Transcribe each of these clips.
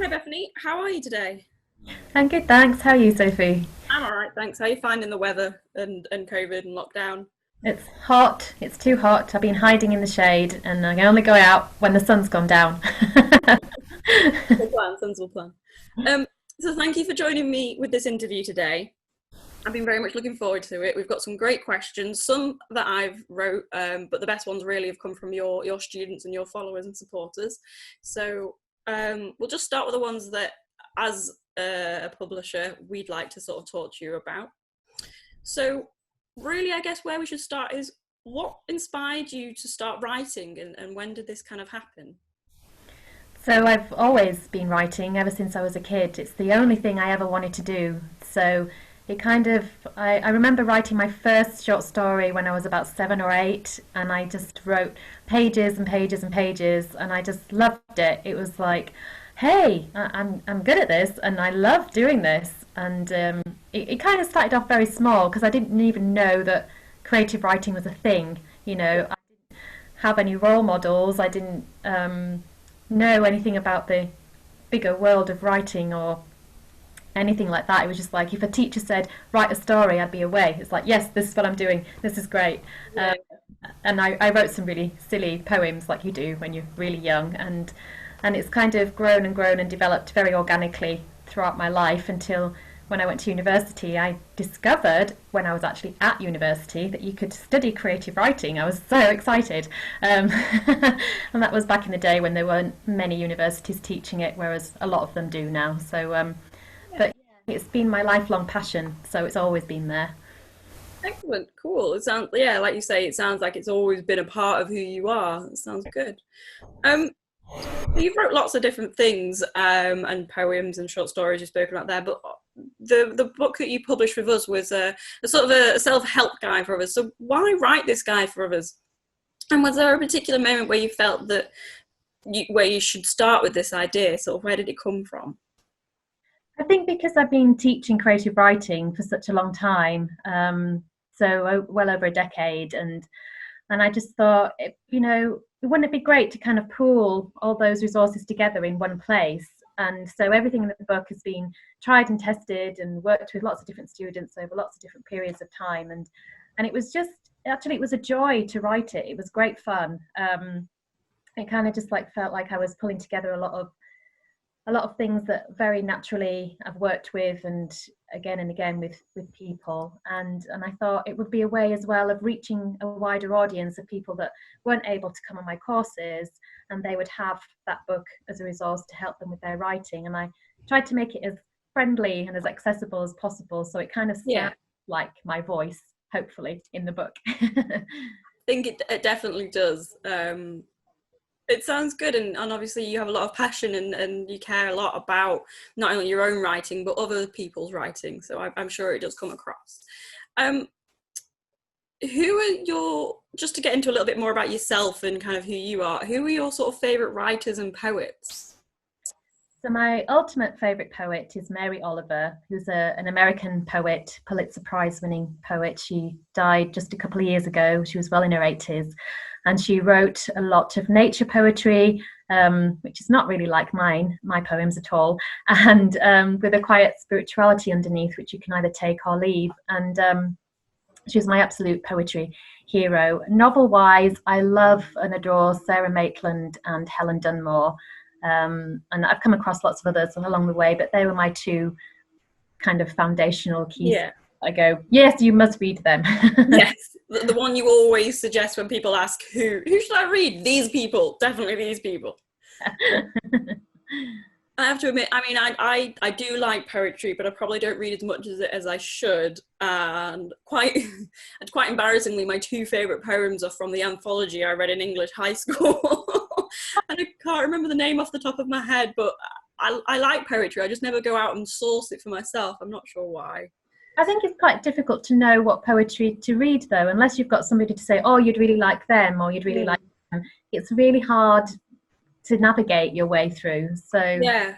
Hi Bethany, how are you today? I'm good, thanks. How are you, Sophie? I'm all right, thanks. How are you finding the weather and COVID and lockdown? It's hot. It's too hot. I've been hiding in the shade and I can only go out when the sun's gone down. Sensible plan, sensible plan. Um, so thank you for joining me with this interview today. I've been very much looking forward to it. We've got some great questions, some that I've wrote, but the best ones really have come from your students and your followers and supporters. So we'll just start with the ones that, as a publisher, we'd like to sort of talk to you about. So really, I guess where we should start is what inspired you to start writing and when did this kind of happen? So I've always been writing ever since I was a kid. It's the only thing I ever wanted to do. So it kind of, I remember writing my first short story when I was about 7 or 8, and I just wrote pages and pages and pages, and I just loved it. It was like, hey, I'm good at this, and I love doing this. And it kind of started off very small because I didn't even know that creative writing was a thing. I didn't have any role models. I didn't know anything about the bigger world of writing or anything like that. It was just like if a teacher said write a story, I'd be away. It's like, yes, this is what I'm doing. This is great. Yeah, And I wrote some really silly poems like you do when you're really young, and it's kind of grown and grown and developed very organically throughout my life until when I went to university. I discovered when I was actually at university that you could study creative writing. I was so excited. Um, and that was back in the day when there weren't many universities teaching it, whereas a lot of them do now. yeah. But yeah, it's been my lifelong passion, so it's always been there. Excellent, cool. It sounds, yeah, like you say, it sounds like it's always been a part of who you are. It sounds good. Um, so you've wrote lots of different things, and poems and short stories you've spoken about there, but the book that you published with us was a sort of a self-help guide for others. So why write this guide for others? And was there a particular moment where you felt that where you should start with this idea? Sort of where did it come from? I think because I've been teaching creative writing for such a long time, well over a decade, and I just thought, wouldn't it be great to kind of pool all those resources together in one place? And so everything in the book has been tried and tested and worked with lots of different students over lots of different periods of time, and it was just actually it was a joy to write it. It was great fun. It kind of just like felt like I was pulling together a lot of things that very naturally I've worked with and again with people, and I thought it would be a way as well of reaching a wider audience of people that weren't able to come on my courses, and they would have that book as a resource to help them with their writing. And I tried to make it as friendly and as accessible as possible, so it kind of Yeah, sounds like my voice, hopefully, in the book. I think it definitely does. It sounds good, and obviously you have a lot of passion and you care a lot about not only your own writing but other people's writing, so I'm sure it does come across. Um, who are your, just to get into a little bit more about yourself and kind of who you are, who are your sort of favourite writers and poets? So my ultimate favourite poet is Mary Oliver, who's an American poet, Pulitzer Prize winning poet. She died just a couple of years ago. She was well in her 80s, and she wrote a lot of nature poetry, which is not really like my poems at all, and with a quiet spirituality underneath, which you can either take or leave. And she was my absolute poetry hero. Novel-wise, I love and adore Sarah Maitland and Helen Dunmore. And I've come across lots of others along the way, but they were my two kind of foundational keys. Yeah. I go, yes, you must read them. Yes, the one you always suggest when people ask who should I read? These people, definitely these people. I have to admit, I mean, I do like poetry, but I probably don't read as much as I should. And quite, and quite embarrassingly, my two favourite poems are from the anthology I read in English high school. And I can't remember the name off the top of my head, but I like poetry. I just never go out and source it for myself. I'm not sure why. I think it's quite difficult to know what poetry to read, though, unless you've got somebody to say, oh, you'd really like them, or you'd really Mm. like them. It's really hard to navigate your way through. So Yeah,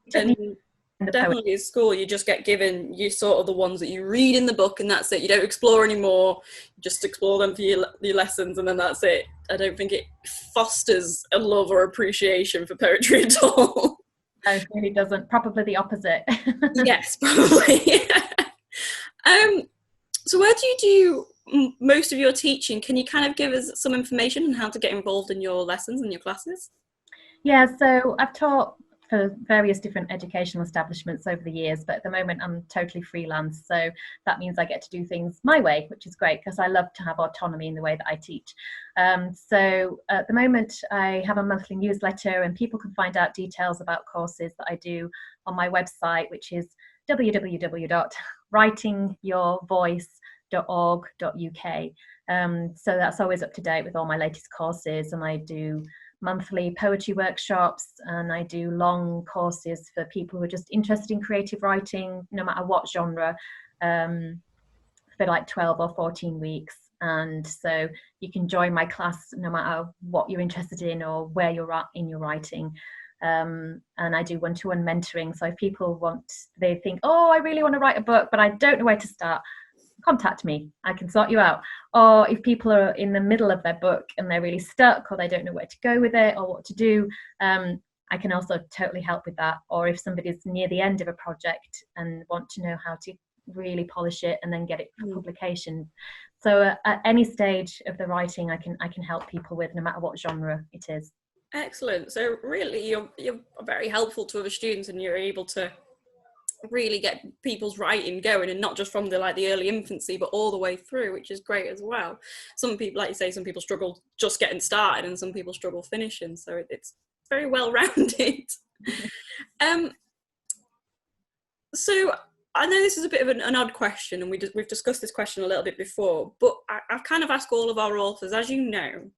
you don't and need the poet. definitely at school you just get given you sort of the ones that you read in the book and that's it. You don't explore anymore. You just explore them for your lessons and then that's it. I don't think it fosters a love or appreciation for poetry at all. No, it really doesn't. Probably the opposite. Yes, probably. So where do you do most of your teaching? Can you kind of give us some information on how to get involved in your lessons and your classes? Yeah, so I've taught for various different educational establishments over the years, but at the moment I'm totally freelance. So that means I get to do things my way, which is great because I love to have autonomy in the way that I teach. So at the moment I have a monthly newsletter, and people can find out details about courses that I do on my website, which is www.writingyourvoice.org.uk. So that's always up to date with all my latest courses, and I do monthly poetry workshops, and I do long courses for people who are just interested in creative writing, no matter what genre, for like 12 or 14 weeks. And so you can join my class no matter what you're interested in or where you're at in your writing. And I do one-to-one mentoring. So if people they think, oh, I really want to write a book, but I don't know where to start, contact me. I can sort you out. Or if people are in the middle of their book and they're really stuck, or they don't know where to go with it or what to do, I can also totally help with that. Or if somebody's near the end of a project and want to know how to really polish it and then get it for publication. So at any stage of the writing, I can help people with, no matter what genre it is. Excellent. So really you're very helpful to other students, and you're able to really get people's writing going, and not just from the early infancy but all the way through, which is great as well. Some people, like you say, some people struggle just getting started and some people struggle finishing, so it's very well rounded. So I know this is a bit of an odd question, and we've discussed this question a little bit before, but I've kind of asked all of our authors, as you know,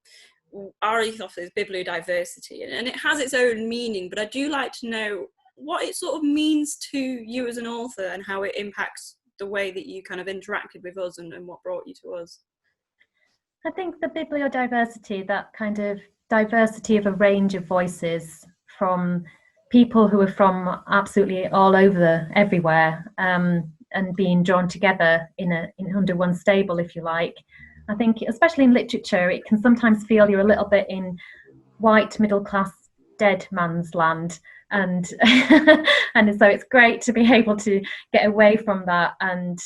our ethos is bibliodiversity, and it has its own meaning, but I do like to know what it sort of means to you as an author, and how it impacts the way that you kind of interacted with us, and what brought you to us. I think the bibliodiversity, that kind of diversity of a range of voices from people who are from absolutely all over, everywhere, and being drawn together under one stable, if you like. I think, especially in literature, it can sometimes feel you're a little bit in white middle class dead man's land, and and so it's great to be able to get away from that and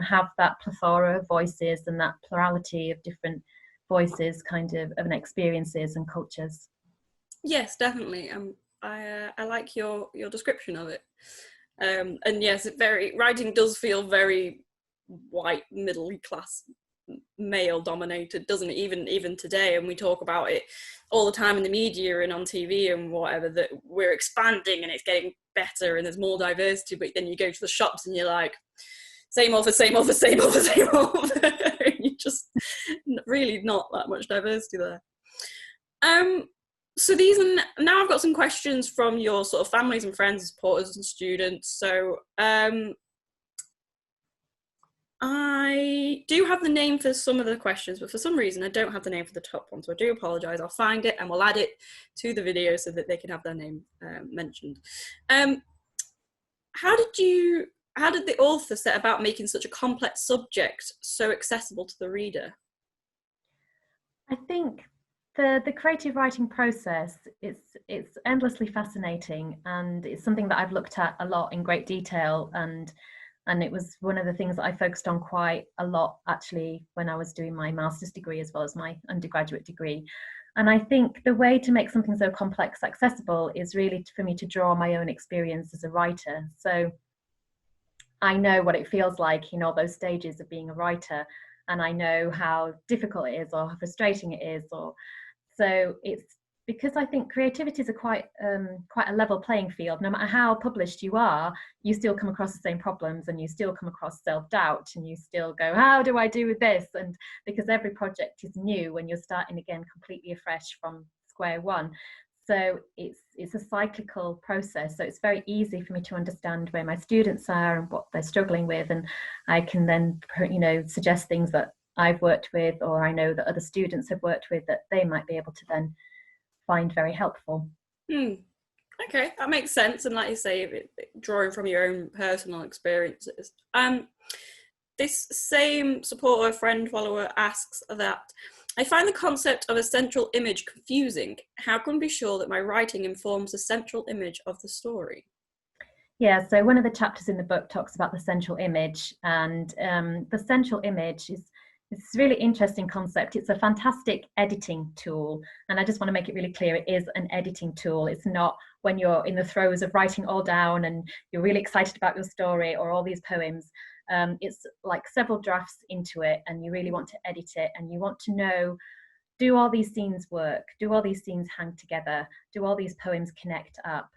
have that plethora of voices and that plurality of different voices, kind of experiences and cultures. Yes, definitely. I like your description of it. And yes, writing does feel very white middle class male dominated, doesn't it? Even today, and we talk about it all the time in the media and on TV and whatever, that we're expanding and it's getting better and there's more diversity, but then you go to the shops and you're like, same author, same author, same author, same author. You just really not that much diversity there. So now I've got some questions from your sort of families and friends, supporters and students. So I do have the name for some of the questions, but for some reason I don't have the name for the top one, so I do apologise. I'll find it and we'll add it to the video so that they can have their name mentioned. How did the author set about making such a complex subject so accessible to the reader? I think the creative writing process, it's endlessly fascinating, and it's something that I've looked at a lot in great detail, and it was one of the things that I focused on quite a lot, actually, when I was doing my master's degree as well as my undergraduate degree. And I think the way to make something so complex accessible is really for me to draw my own experience as a writer. So I know what it feels like in all those stages of being a writer, and I know how difficult it is or how frustrating it is. So it's because I think creativity is quite a level playing field. No matter how published you are, you still come across the same problems, and you still come across self-doubt, and you still go, how do I do with this? And because every project is new when you're starting again completely afresh from square one. So it's a cyclical process. So it's very easy for me to understand where my students are and what they're struggling with, and I can then, suggest things that I've worked with, or I know that other students have worked with, that they might be able to then find very helpful. Okay, that makes sense. And like you say, drawing from your own personal experiences. This same supporter, friend, follower asks that I find the concept of a central image confusing. How can I be sure that my writing informs the central image of the story? Yeah, so one of the chapters in the book talks about the central image, and the central image is it's a really interesting concept. It's a fantastic editing tool, and I just want to make it really clear, it is an editing tool. It's not when you're in the throes of writing all down and you're really excited about your story or all these poems. It's like several drafts into it, and you really want to edit it, and you want to know, do all these scenes work? Do all these scenes hang together? Do all these poems connect up?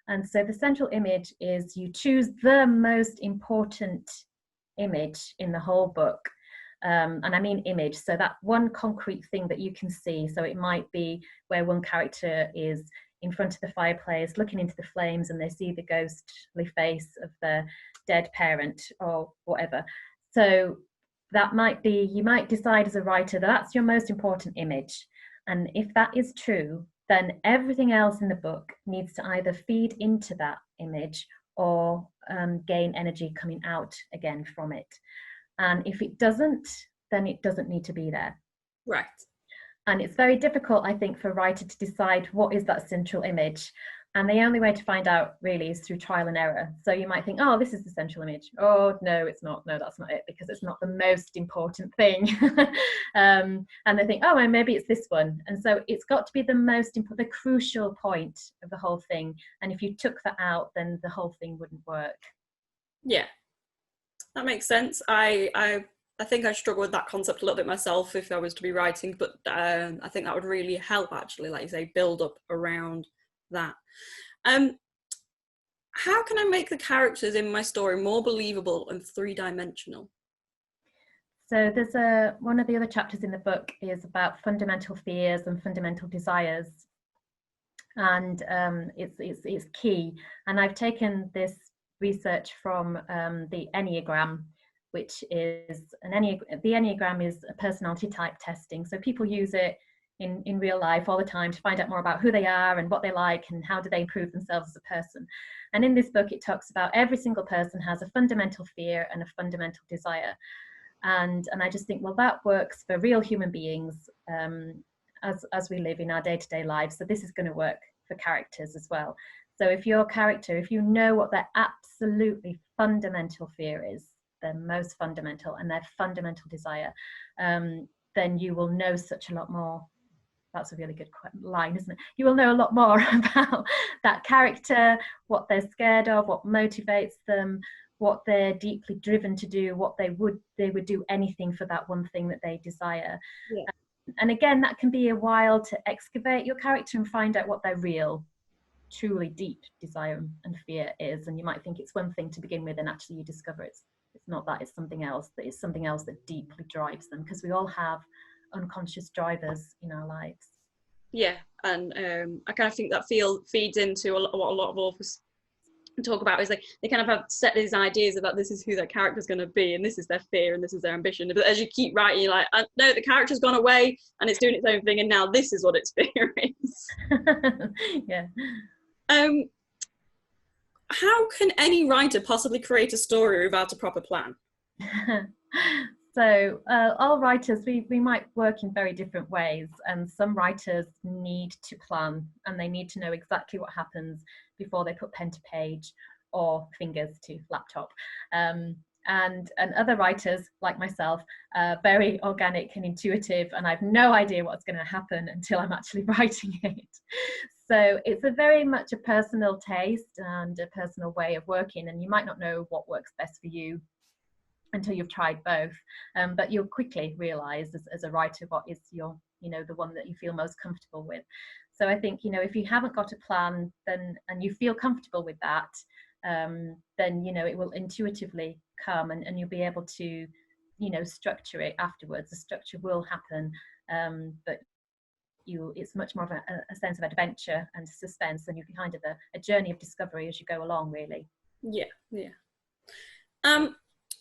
And so the central image is you choose the most important image in the whole book. And I mean image, so that one concrete thing that you can see. So it might be where one character is in front of the fireplace looking into the flames and they see the ghostly face of their dead parent or whatever. So that might be, you might decide as a writer that that's your most important image. And if that is true, then everything else in the book needs to either feed into that image or gain energy coming out again from it. And if it doesn't, then it doesn't need to be there. Right. And it's very difficult, I think, for a writer to decide what is that central image. And the only way to find out really is through trial and error. So you might think, oh, this is the central image. Oh, no, it's not. No, that's not it, because it's not the most important thing. And they think, oh, well, maybe it's this one. And so it's got to be the most important, the crucial point of the whole thing. And if you took that out, then the whole thing wouldn't work. Yeah, that makes sense. I think I struggle with that concept a little bit myself if I was to be writing, but I think that would really help, actually, like you say, build up around that. How can I make the characters in my story more believable and three-dimensional? So there's one of the other chapters in the book is about fundamental fears and fundamental desires, and it's key. And I've taken this research from the Enneagram, which is the Enneagram is a personality type testing. So people use it in real life all the time to find out more about who they are and what they like and how do they improve themselves as a person. And in this book, it talks about every single person has a fundamental fear and a fundamental desire. And I just think, well, that works for real human beings as we live in our day-to-day lives. So this is going to work for characters as well. So if your character, if you know what their absolutely fundamental fear is, their most fundamental and their fundamental desire, then you will know such a lot more. That's a really good line, isn't it? You will know a lot more about that character, what they're scared of, what motivates them, what they're deeply driven to do, what they would do anything for that one thing that they desire. Yeah. And again, that can be a while to excavate your character and find out what their real, truly deep desire and fear is. And you might think it's one thing to begin with, and actually you discover it's not that, it's something else. That is something else that deeply drives them, because we all have unconscious drivers in our lives. Yeah, and I kind of think that feeds into what a lot of authors talk about, is like they kind of have set these ideas about this is who their character's going to be and this is their fear and this is their ambition, but as you keep writing you're like, no, the character's gone away and it's doing its own thing and now this is what its fear is. Yeah. How can any writer possibly create a story without a proper plan? So all writers, we might work in very different ways, and some writers need to plan and they need to know exactly what happens before they put pen to page or fingers to laptop. And other writers, like myself, are very organic and intuitive, and I've no idea what's going to happen until I'm actually writing it. So it's a very much a personal taste and a personal way of working, and you might not know what works best for you until you've tried both, but you'll quickly realize as a writer what is your, the one that you feel most comfortable with. So I think, if you haven't got a plan, then and you feel comfortable with that, then it will intuitively come, and you'll be able to structure it afterwards. The structure will happen, but it's much more of a sense of adventure and suspense, and you're kind of a journey of discovery as you go along, really. Yeah.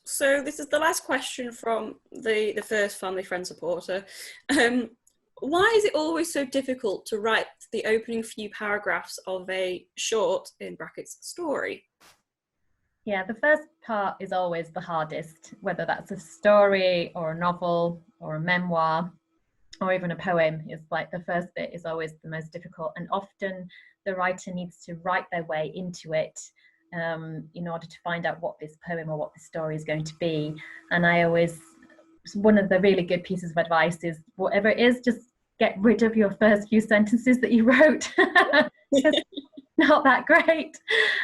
So this is the last question from the first family friend supporter. Why is it always so difficult to write the opening few paragraphs of a short, in brackets, story? Yeah, the first part is always the hardest, whether that's a story or a novel or a memoir or even a poem, is like the first bit is always the most difficult, and often the writer needs to write their way into it in order to find out what this poem or what the story is going to be. And I always, one of the really good pieces of advice is, whatever it is, just get rid of your first few sentences that you wrote. Not that great.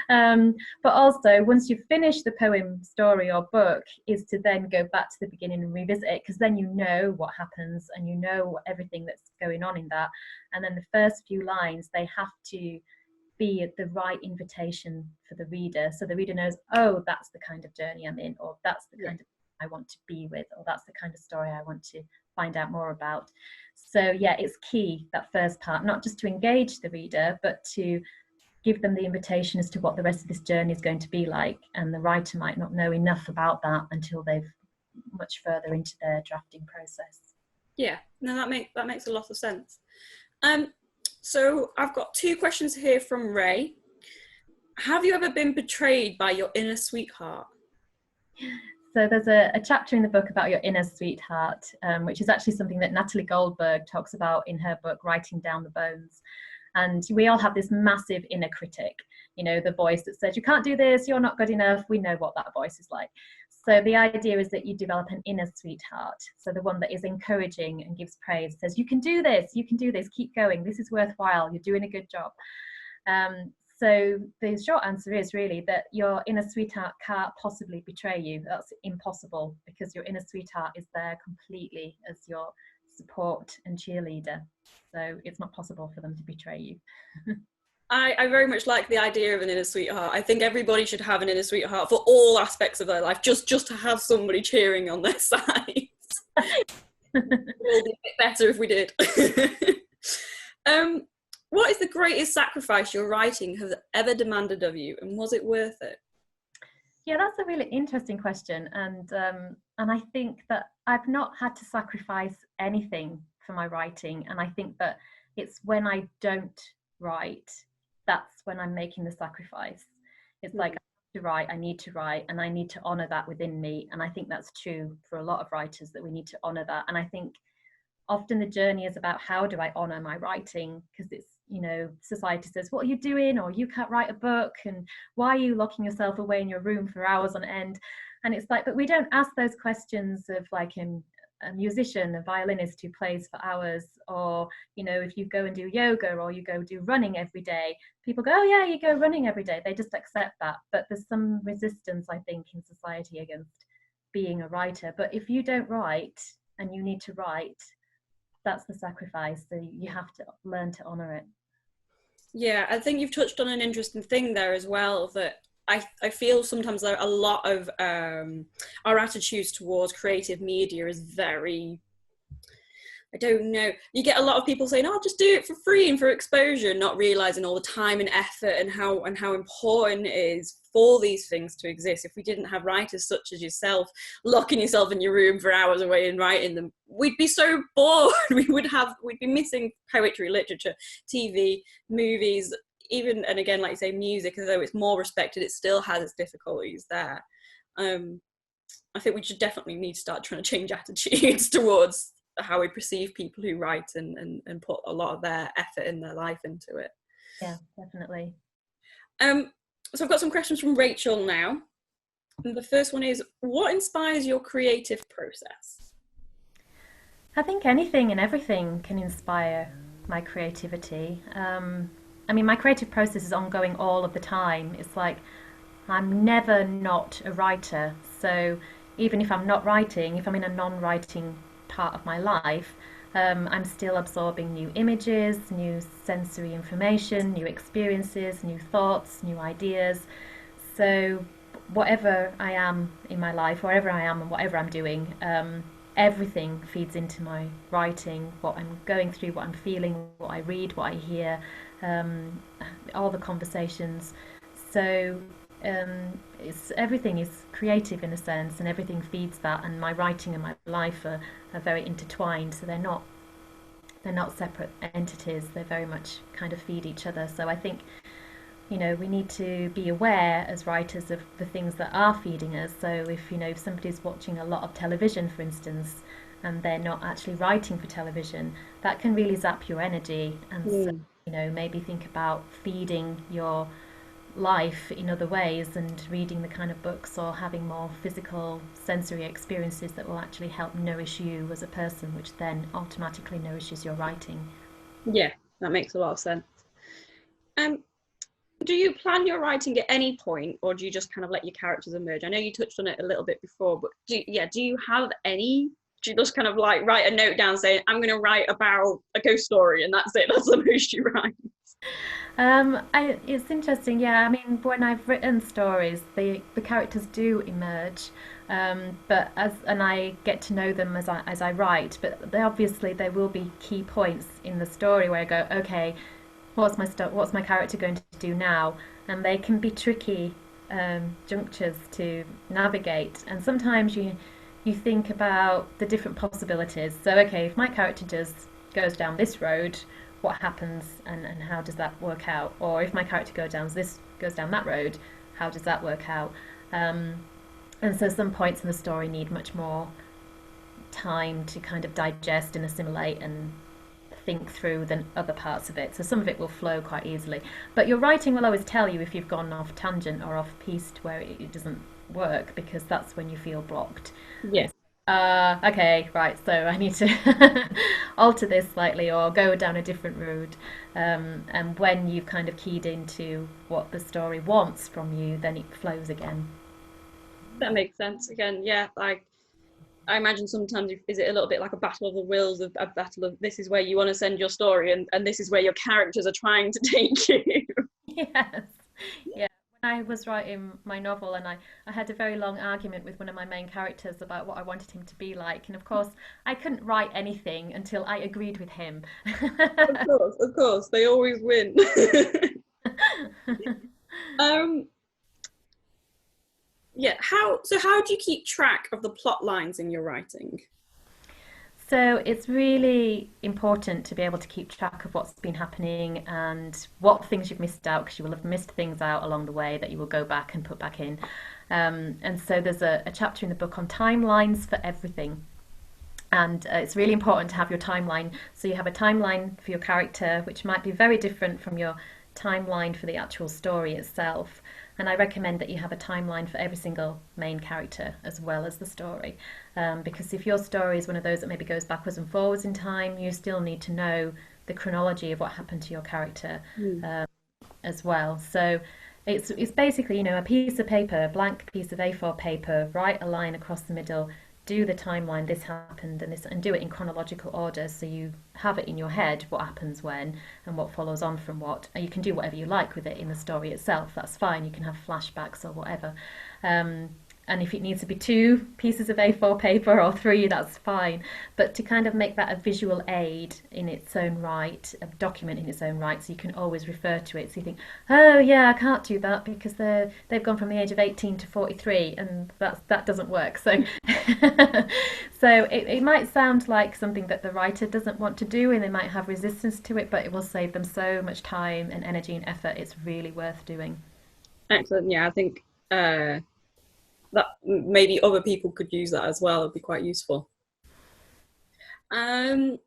But also, once you've finished the poem, story or book, is to then go back to the beginning and revisit it, because then you know what happens and you know everything that's going on in that. And then the first few lines, they have to be the right invitation for the reader, so the reader knows, oh, that's the kind of journey I'm in, or that's the kind of I want to be with, or that's the kind of story I want to find out more about. So yeah, it's key, that first part, not just to engage the reader, but to give them the invitation as to what the rest of this journey is going to be like. And the writer might not know enough about that until they've much further into their drafting process. Yeah, no, that makes a lot of sense. So I've got 2 questions here from Ray. Have you ever been betrayed by your inner sweetheart? So there's a chapter in the book about your inner sweetheart, which is actually something that Natalie Goldberg talks about in her book, Writing Down the Bones. And we all have this massive inner critic, you know, the voice that says, you can't do this, you're not good enough. We know what that voice is like. So the idea is that you develop an inner sweetheart. So the one that is encouraging and gives praise, says, you can do this, keep going, this is worthwhile, you're doing a good job. So the short answer is really that your inner sweetheart can't possibly betray you. That's impossible, because your inner sweetheart is there completely as your support and cheerleader. So it's not possible for them to betray you. I very much like the idea of an inner sweetheart. I think everybody should have an inner sweetheart for all aspects of their life, just to have somebody cheering on their side. It would be a bit better if we did. What is the greatest sacrifice your writing has ever demanded of you, and was it worth it? Yeah, that's a really interesting question, and I think that I've not had to sacrifice anything for my writing, and I think that it's when I don't write, that's when I'm making the sacrifice. It's like, I need to write, and I need to honor that within me, and I think that's true for a lot of writers, that we need to honor that. And I think often the journey is about, how do I honor my writing? Because it's, you know, society says, what are you doing? Or you can't write a book, and why are you locking yourself away in your room for hours on end? And it's like, but we don't ask those questions of like a musician, a violinist who plays for hours, or, you know, if you go and do yoga or you go do running every day, people go, oh yeah, you go running every day. They just accept that. But there's some resistance, I think, in society against being a writer. But if you don't write and you need to write, that's the sacrifice. So you have to learn to honor it. Yeah, I think you've touched on an interesting thing there as well, that I feel sometimes that a lot of our attitudes towards creative media is very, I don't know, you get a lot of people saying, oh, just do it for free and for exposure, not realising all the time and effort and how important it is for these things to exist. If we didn't have writers such as yourself locking yourself in your room for hours away and writing them, we'd be so bored. We'd be missing poetry, literature, TV, movies, even, and again, like you say, music, although it's more respected, it still has its difficulties there. I think we should definitely need to start trying to change attitudes towards how we perceive people who write and put a lot of their effort in their life into it. Yeah, definitely. So I've got some questions from Rachel now. And the first one is, what inspires your creative process? I think anything and everything can inspire my creativity. I mean, my creative process is ongoing all of the time. It's like, I'm never not a writer. So even if I'm not writing, if I'm in a non-writing part of my life, I'm still absorbing new images, new sensory information, new experiences, new thoughts, new ideas. So whatever I am in my life, wherever I am and whatever I'm doing, everything feeds into my writing, what I'm going through, what I'm feeling, what I read, what I hear, all the conversations. So everything is creative in a sense, and everything feeds that, and my writing and my life are very intertwined, so they're not separate entities. They very much kind of feed each other. So I think, you know, we need to be aware as writers of the things that are feeding us. So if, you know, if somebody's watching a lot of television, for instance, and they're not actually writing for television, that can really zap your energy. And so, Mm. maybe think about feeding your life in other ways and reading the kind of books or having more physical sensory experiences that will actually help nourish you as a person, which then automatically nourishes your writing. Yeah, that makes a lot of sense. Um, do you plan your writing at any point, or do you just kind of let your characters emerge? I know you touched on it a little bit before, but do you have any? Do you just kind of like write a note down saying, I'm going to write about a ghost story, and that's it? That's the most you write? It's interesting, yeah. I mean, when I've written stories, the characters do emerge, but and I get to know them as I write. But obviously there will be key points in the story where I go, okay, what's my character going to do now? And they can be tricky junctures to navigate. And sometimes you think about the different possibilities. So, okay, if my character just goes down this road, what happens, and how does that work out? Or if my character goes down that road, how does that work out? Um, and so some points in the story need much more time to kind of digest and assimilate and think through than other parts of it. So some of it will flow quite easily. But your writing will always tell you if you've gone off tangent or off piste where it doesn't work, because that's when you feel blocked. Yeah, Okay, right, so I need to alter this slightly or go down a different route. And when you've kind of keyed into what the story wants from you, then it flows again. that makes sense. Again, yeah, like I imagine sometimes is it a little bit like a battle of the wills, of a battle of this is where you want to send your story, and this is where your characters are trying to take you. Yes. Yeah. When I was writing my novel, and I had a very long argument with one of my main characters about what I wanted him to be like. And of course, I couldn't write anything until I agreed with him. Of course, they always win. um, yeah. How do you keep track of the plot lines in your writing? So it's really important to be able to keep track of what's been happening and what things you've missed out, because you will have missed things out along the way that you will go back and put back in. And so there's a chapter in the book on timelines for everything. And it's really important to have your timeline. So you have a timeline for your character, which might be very different from your timeline for the actual story itself. And I recommend that you have a timeline for every single main character as well as the story. Because if your story is one of those that maybe goes backwards and forwards in time, you still need to know the chronology of what happened to your character Mm. as well. So it's basically, a piece of paper, a blank piece of A4 paper, write a line across the middle, do the timeline, this happened and this, and do it in chronological order so you have it in your head what happens when and what follows on from what. And you can do whatever you like with it in the story itself, that's fine. You can have flashbacks or whatever. And if it needs to be 2 pieces of A4 paper or 3, that's fine. But to kind of make that a visual aid in its own right, a document in its own right, so you can always refer to it. So you think, oh yeah, I can't do that because they've gone from the age of 18 to 43, and that doesn't work. So, so it might sound like something that the writer doesn't want to do, and they might have resistance to it, but it will save them so much time and energy and effort. It's really worth doing. Excellent. Yeah, I think that maybe other people could use that as well. It'd be quite useful. Um,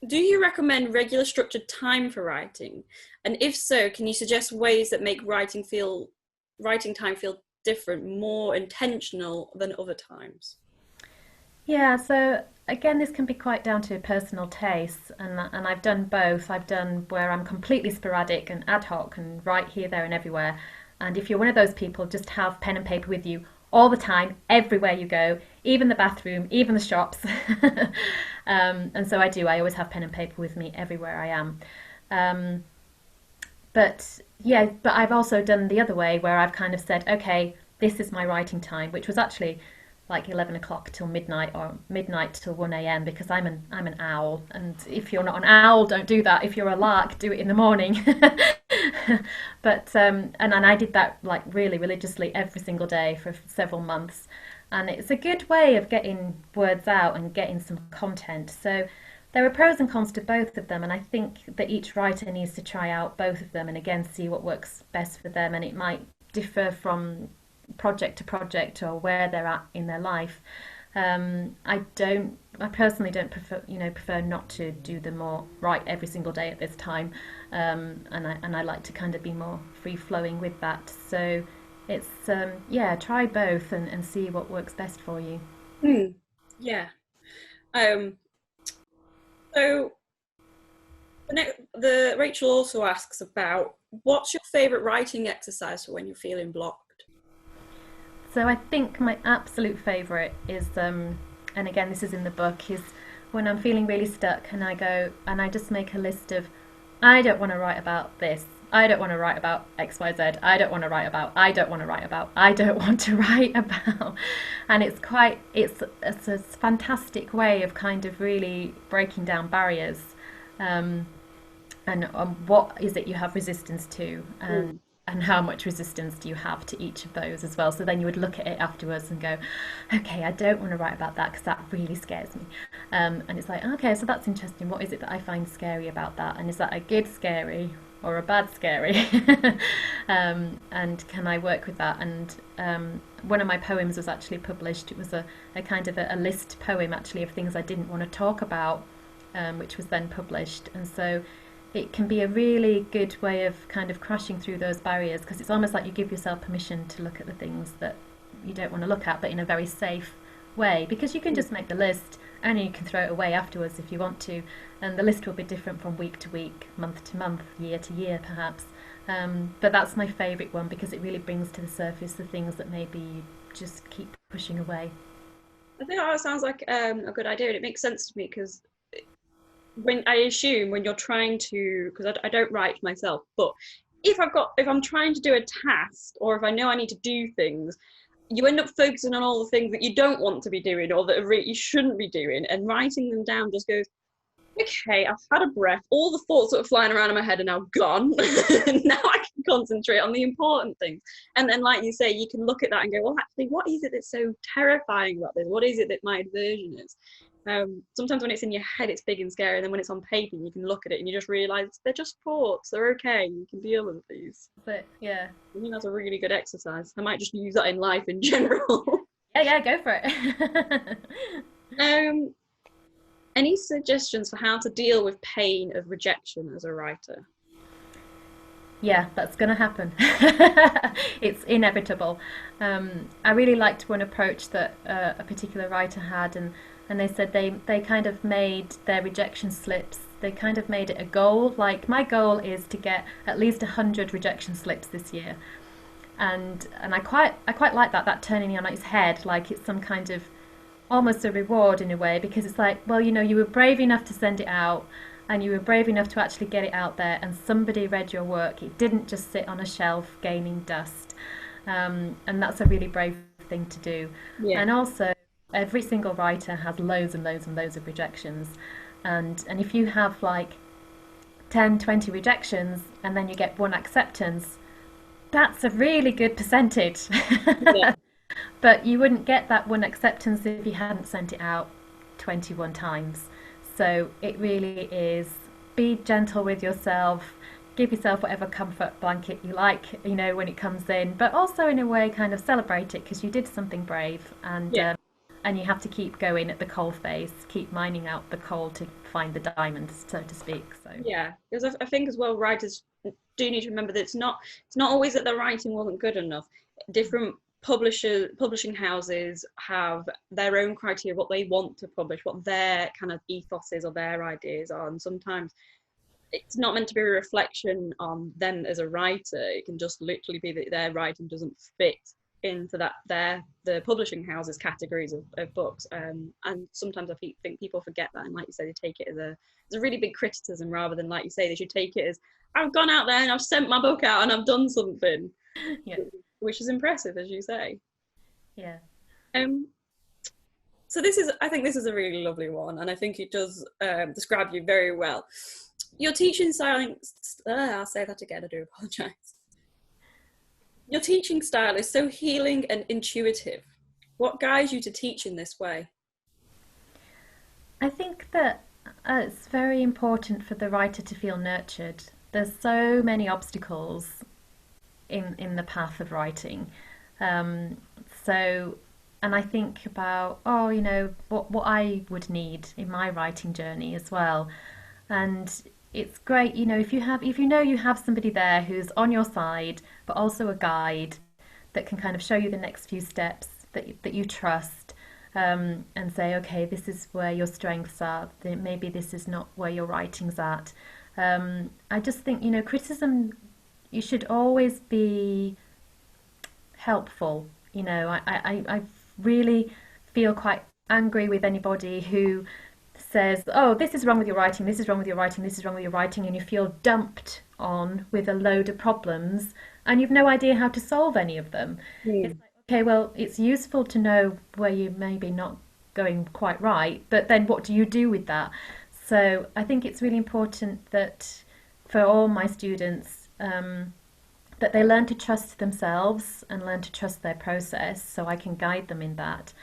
do you recommend regular structured time for writing? And if so, can you suggest ways that make writing time feel different, more intentional than other times? Yeah, so again, this can be quite down to personal tastes, and I've done both. I've done where I'm completely sporadic and ad hoc and right here, there, and everywhere. And if you're one of those people, just have pen and paper with you all the time, everywhere you go, even the bathroom, even the shops. And so I do. I always have pen and paper with me everywhere I am. Um, but yeah, but I've also done the other way where I've kind of said, okay, this is my writing time, which was actually like 11 o'clock till midnight or midnight till 1 a.m. because I'm an owl, and if you're not an owl, don't do that. If you're a lark, do it in the morning. But and I did that like really religiously every single day for several months, and it's a good way of getting words out and getting some content. So there are pros and cons to both of them, and I think that each writer needs to try out both of them and again see what works best for them, and it might differ from project to project or where they're at in their life. I personally don't prefer not to do them or write every single day at this time, and I like to kind of be more free flowing with that. So it's yeah, try both and see what works best for you. Hmm. Yeah. Um, so the Rachel also asks about what's your favourite writing exercise for when you're feeling blocked? So I think my absolute favourite is, and again this is in the book, is when I'm feeling really stuck and I go and I just make a list of, I don't want to write about this. I don't want to write about X, Y, Z. I don't want to write about. I don't want to write about. I don't want to write about. And it's a fantastic way of kind of really breaking down barriers, um, and what is it you have resistance to, Mm. and how much resistance do you have to each of those as well. So then you would look at it afterwards and go, okay, I don't want to write about that because that really scares me, and it's like, okay, so that's interesting, what is it that I find scary about that, and is that a good scary or a bad scary? And can I work with that? And one of my poems was actually published. It was a kind of a list poem actually of things I didn't want to talk about, which was then published. And so it can be a really good way of kind of crashing through those barriers, because it's almost like you give yourself permission to look at the things that you don't want to look at, but in a very safe way, because you can just make the list and you can throw it away afterwards if you want to, and the list will be different from week to week, month to month, year to year perhaps, but that's my favourite one because it really brings to the surface the things that maybe you just keep pushing away. I think that sounds like a good idea, and it makes sense to me because when I assume when you're trying to, because I don't write myself, but if I'm trying to do a task or if I know I need to do things, you end up focusing on all the things that you don't want to be doing or that you shouldn't be doing, and writing them down just goes, okay, I've had a breath. All the thoughts that were flying around in my head are now gone. Now I can concentrate on the important things. And then, like you say, you can look at that and go, well, actually, what is it that's so terrifying about this? What is it that my aversion is? Sometimes when it's in your head, it's big and scary. And then when it's on paper, you can look at it and you just realize they're just thoughts. They're okay. You can deal with these. But yeah, I think that's a really good exercise. I might just use that in life in general. yeah, go for it. um, any suggestions for how to deal with pain of rejection as a writer? Yeah, that's going to happen. It's inevitable. I really liked one approach that a particular writer had, and they said they kind of made their rejection slips. They kind of made it a goal. Like, my goal is to get at least 100 rejection slips this year, and I quite like that turning on its head, like it's some kind of almost a reward in a way, because it's like, well, you were brave enough to send it out, and you were brave enough to actually get it out there, and somebody read your work. It didn't just sit on a shelf gaining dust, and that's a really brave thing to do. Yeah. And also, every single writer has loads and loads and loads of rejections, and if you have like 10, 20 rejections and then you get one acceptance, that's a really good percentage. Yeah. But you wouldn't get that one acceptance if you hadn't sent it out 21 times. So it really is, be gentle with yourself, give yourself whatever comfort blanket you like, when it comes in, but also in a way kind of celebrate it because you did something brave, Yeah. and you have to keep going at the coal face, keep mining out the coal to find the diamonds, so to speak. So Yeah, because I think as well, writers do need to remember that it's not always that the writing wasn't good enough. Different publishing houses have their own criteria, what they want to publish, what their kind of ethos is or their ideas are, and sometimes it's not meant to be a reflection on them as a writer. It can just literally be that their writing doesn't fit into the publishing houses categories of books, and sometimes think people forget that, and like you say, they take it as a really big criticism rather than, like you say, they should take it as, I've gone out there and I've sent my book out and I've done something, yeah, which is impressive, as you say. yeah. um so I think this is a really lovely one, and I think it does describe you very well. Your teaching style, I'll say that again, I do apologize. Your teaching style is so healing and intuitive. What guides you to teach in this way? I think that it's very important for the writer to feel nurtured. There's so many obstacles in the path of writing. Um, so and I think about, oh, what I would need in my writing journey as well. And it's great, if you have somebody there who's on your side, but also a guide that can kind of show you the next few steps that you trust, and say, okay, this is where your strengths are. Maybe this is not where your writing's at. I just think, criticism, you should always be helpful. I really feel quite angry with anybody who says, oh, this is wrong with your writing, this is wrong with your writing, this is wrong with your writing, and you feel dumped on with a load of problems and you've no idea how to solve any of them. It's Mm. like, okay, well, it's useful to know where you maybe not going quite right, but then what do you do with that? So I think it's really important that for all my students, that they learn to trust themselves and learn to trust their process, so I can guide them in that.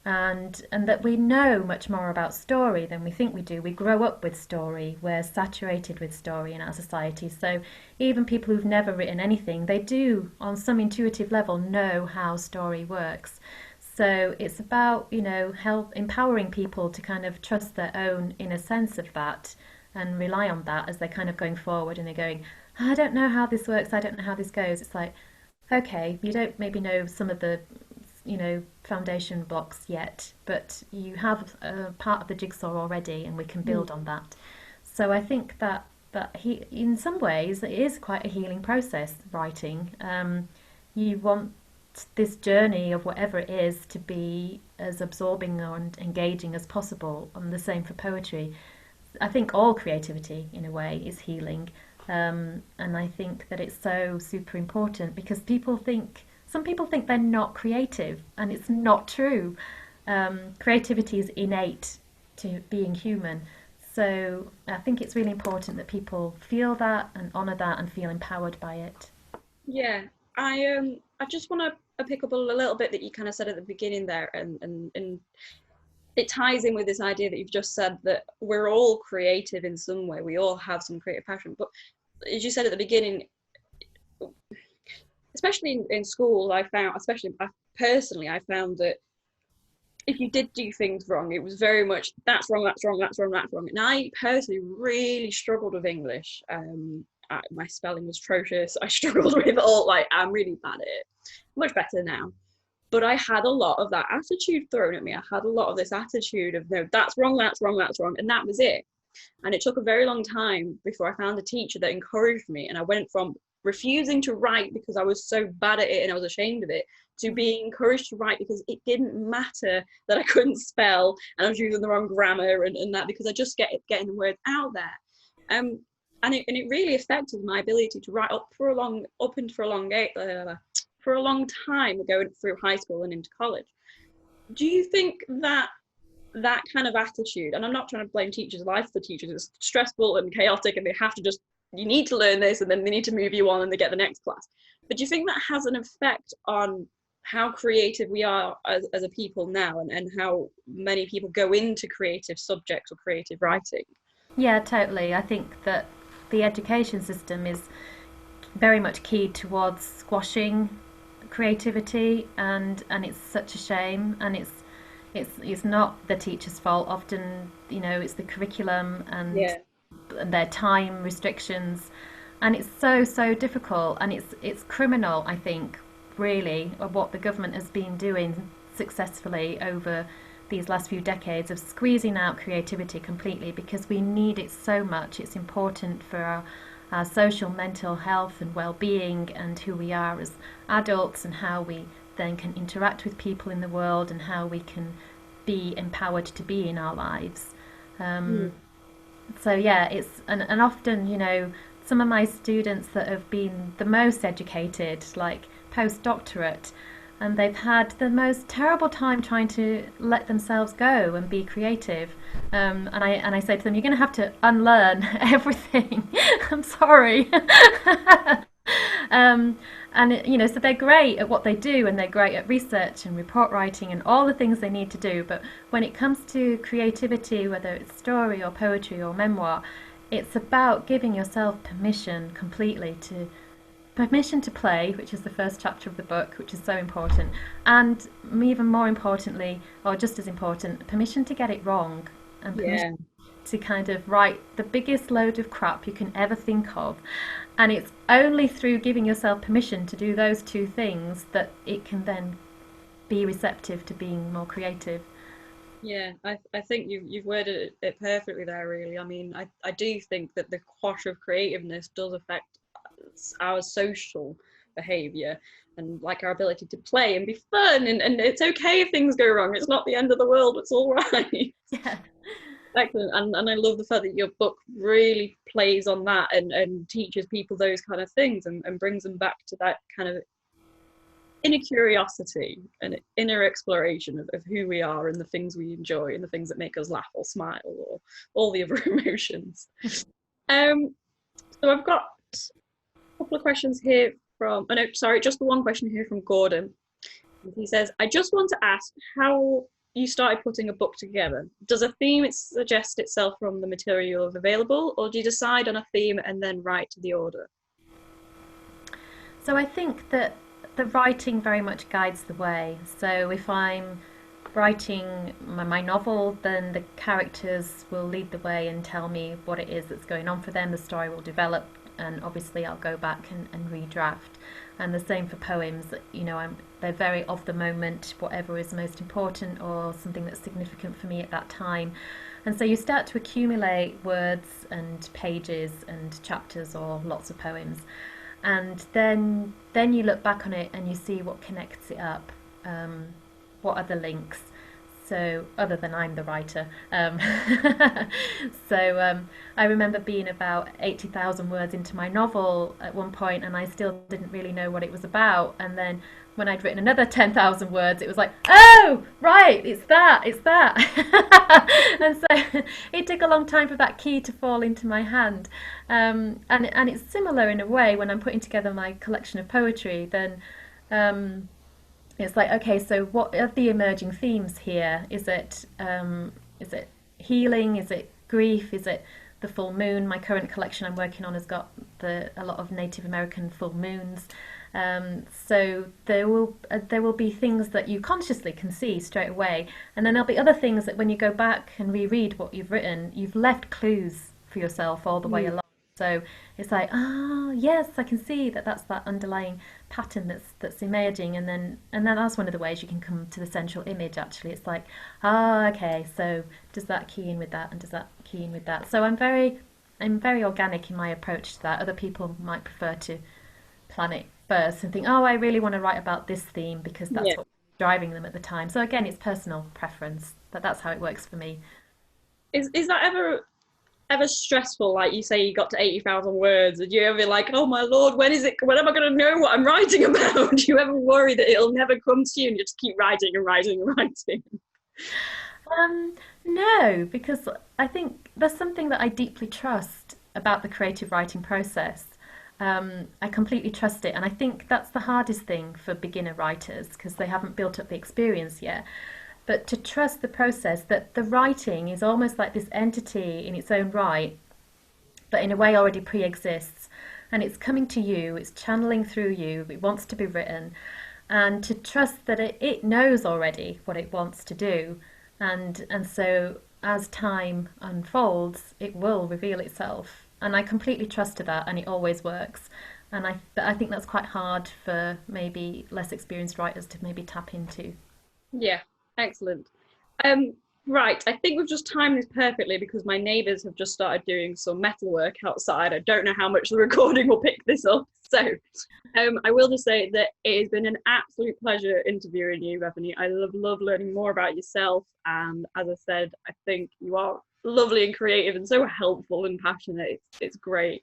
And that we know much more about story than we think we do. We grow up with story. We're saturated with story in our society. So even people who've never written anything, they do, on some intuitive level, know how story works. So it's about, help empowering people to kind of trust their own inner sense of that and rely on that as they're kind of going forward, and they're going, I don't know how this works, I don't know how this goes. It's like, okay, you don't maybe know some of the, foundation blocks yet, but you have a part of the jigsaw already, and we can Mm. build on that. So I think that in some ways, it is quite a healing process, writing. You want this journey of whatever it is to be as absorbing and engaging as possible, and the same for poetry. I think all creativity, in a way, is healing. And I think that it's so super important, because some people think they're not creative, and it's not true. Creativity is innate to being human. So I think it's really important that people feel that and honour that and feel empowered by it. Yeah, I just want to pick up a little bit that you kind of said at the beginning there, and it ties in with this idea that you've just said, that we're all creative in some way. We all have some creative passion, but as you said at the beginning, especially in school, I found, especially personally, I found that if you did do things wrong, it was very much that's wrong, that's wrong, that's wrong, that's wrong. And I personally really struggled with English. My spelling was atrocious. I struggled with all, like, I'm really bad at it. Much better now. But I had a lot of that attitude thrown at me. I had a lot of this attitude of, no, that's wrong, that's wrong, that's wrong. And that was it. And it took a very long time before I found a teacher that encouraged me. And I went from refusing to write because I was so bad at it and I was ashamed of it, to being encouraged to write because it didn't matter that I couldn't spell and I was using the wrong grammar, and that, because I just getting the words out there. And it really affected my ability to write for a long time going through high school and into college. Do you think that that kind of attitude, and I'm not trying to blame teachers, life for teachers is stressful and chaotic, and they have to just, you need to learn this and then they need to move you on and they get the next class, but do you think that has an effect on how creative we are as a people now, and how many people go into creative subjects or creative writing? Yeah, totally. I think that the education system is very much keyed towards squashing creativity, and it's such a shame. And it's not the teacher's fault. Often, it's the curriculum and Yeah. their time restrictions, and it's so difficult, and it's criminal, I think, really, of what the government has been doing successfully over these last few decades of squeezing out creativity completely, because we need it so much. It's important for our social mental health and well-being, and who we are as adults, and how we then can interact with people in the world, and how we can be empowered to be in our lives. Mm. So yeah, and often, some of my students that have been the most educated, like postdoctorate, and they've had the most terrible time trying to let themselves go and be creative. And I say to them, you're going to have to unlearn everything. I'm sorry. um, and so they're great at what they do, and they're great at research and report writing and all the things they need to do. But when it comes to creativity, whether it's story or poetry or memoir, it's about giving yourself permission completely permission to play, which is the first chapter of the book, which is so important, and even more importantly, or just as important, permission to get it wrong, and permission to kind of write the biggest load of crap you can ever think of. And it's only through giving yourself permission to do those two things that it can then be receptive to being more creative. Yeah, I think you've worded it perfectly there, really. I mean, I do think that the quash of creativeness does affect our social behavior and like our ability to play and be fun, and it's okay if things go wrong. It's not the end of the world, it's all right. Yeah. Excellent. And I love the fact that your book really plays on that and teaches people those kind of things and brings them back to that kind of inner curiosity and inner exploration of who we are and the things we enjoy and the things that make us laugh or smile or all the other emotions. So I've got a couple of questions here from, oh no, sorry, just the one question here from Gordon. He says, I just want to ask how you started putting a book together. Does a theme suggest itself from the material available, or do you decide on a theme and then write to the order? So I think that the writing very much guides the way. So if I'm writing my novel, then the characters will lead the way and tell me what it is that's going on for them. The story will develop, and obviously I'll go back and redraft. And the same for poems. You know, they're very of the moment, whatever is most important or something that's significant for me at that time. And so you start to accumulate words and pages and chapters or lots of poems. And then you look back on it and you see what connects it up, what are the links. So other than I'm the writer, I remember being about 80,000 words into my novel at one point, and I still didn't really know what it was about. And then when I'd written another 10,000 words, it was like, oh, right, it's that. And so it took a long time for that key to fall into my hand. And it's similar in a way when I'm putting together my collection of poetry. Then it's like, okay, so what are the emerging themes here? Is it healing? Is it grief? Is it the full moon? My current collection I'm working on has got a lot of Native American full moons. So there will be things that you consciously can see straight away, and then there'll be other things that when you go back and reread what you've written, you've left clues for yourself all the way along. So it's like, yes, I can see that's that underlying pattern that's emerging, and then that's one of the ways you can come to the central image. Actually, it's like, okay, so does that key in with that, and does that key in with that? So I'm very organic in my approach to that. Other people might prefer to plan it first and think, I really want to write about this theme because that's what's driving them at the time. So again, it's personal preference, but that's how it works for me. Is that ever stressful? Like you say, you got to 80,000 words. Did you ever be like, oh my lord, when am I going to know what I'm writing about? Do you ever worry that it'll never come to you and you just keep writing and writing and writing? No, because I think there's something that I deeply trust about the creative writing process. I completely trust it, and I think that's the hardest thing for beginner writers because they haven't built up the experience yet. But to trust the process, that the writing is almost like this entity in its own right, but in a way already pre-exists, and it's coming to you, it's channeling through you, it wants to be written, and to trust that it knows already what it wants to do, and so as time unfolds, it will reveal itself. And I completely trust to that, and it always works. And I think that's quite hard for maybe less experienced writers to maybe tap into. Yeah, excellent. Right, I think we've just timed this perfectly because my neighbours have just started doing some metal work outside. I don't know how much the recording will pick this up. So I will just say that it has been an absolute pleasure interviewing you, Bethany. I love learning more about yourself. And as I said, I think you are lovely and creative and so helpful and passionate. It's great.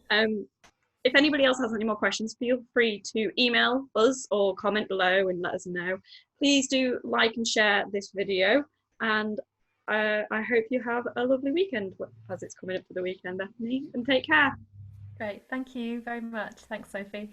If anybody else has any more questions, feel free to email us or comment below and let us know. Please do like and share this video, and I hope you have a lovely weekend as it's coming up for the weekend, Bethany, and take care. Great, thank you very much. Thanks, Sophie.